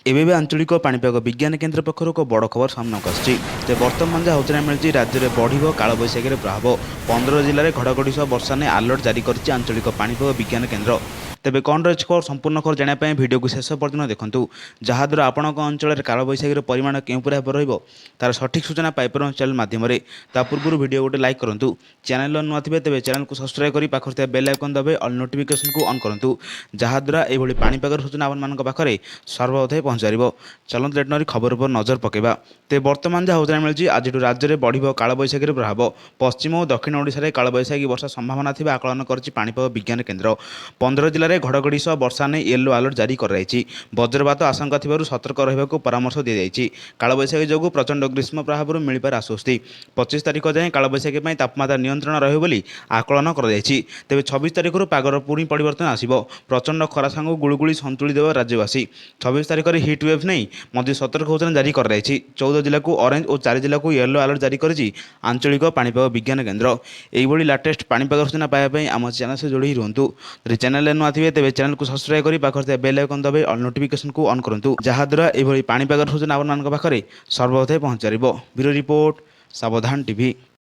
एबे आंचलिक पाणीपाग विज्ञान केन्द्र पक्षर एक बड़ खबर सामनाक आसी बर्तमान जहाँ सूचना मिली राज्य में बढ़ कालबैशाखी प्रभाव 15 जिले में घड़घड़ी सह वर्षा ने अलर्ट जारी कर आंचलिक पाणीपाग विज्ञान केन्द्र तेज कौन रही खबर संपूर्ण खबर जानापी भिडियो को शेष पर्यटन देखूँ जहाद्वारा आपण अंचल कालबैशाखी परिमाण केउं भाव तार सठिक सूचना पाइपर चैनल मध्यम पूर्व भिडियो गोटे लाइक करूँ चैनल नुआ थे तेज चैनल को सब्सक्राइब कर पाखे बेल आइकन दबे ऑल नोटिफिकेशन को ऑन करूँ जहाद्वारा ये पाणीपाग सूचना आपण पाखे सर्वप्रथम पहुँचार चलते लेट नरी खबर पर नजर पकेबा तेज बर्तमान जहाँ सूचना मिली आज राज्य में बढ़ कालबैशाखी प्रभाव पश्चिम और दक्षिण ओडिशा रे कालबैशाखी वर्षा संभावना थी आकलन कर पाणीपाग विज्ञान केन्द्र 15 जिले में घड़घड़ी सह वर्षा ने येलो अलर्ट जारी कर वज्रपात आशंका थी सतर्क रहा परामर्श दी जाएगी कालबैशाखी जो प्रचंड ग्रीष्म प्रभाव मिलपार आश्वस्ति 25 तारिख जाए कालबैशाखी तापमात्रा नियंत्रण रही आकलन कर तेज 26 तारिख पागर पुणी परिवर्तन आसब प्रचंड खरा सांग गुड़गुड़ी संतुली देव राज्यवासी 26 तारिख में हिट वेव नहीं मध्य सतर्क सूचना जारी कर 14 जिला को ऑरेंज और 4 जिला को येलो अलर्ट जारी कर आंचलिक पाणीपाग विज्ञान केन्द्र यही लाटेस्ट पाणीपाग सूचना पाइबापी आम चैनल से जोड़ी रुहतु चैनल नुआ थे तेज चैनल को सब्सक्राइब कर पाखे बेल आइकन दबे ऑल नोटिफिकेशन को ऑन करूँ जहाद्वारा ये पाणीपाग सूचना आप सर्वप्रथम पहुँचार ब्यूरो रिपोर्ट सावधान टीवी।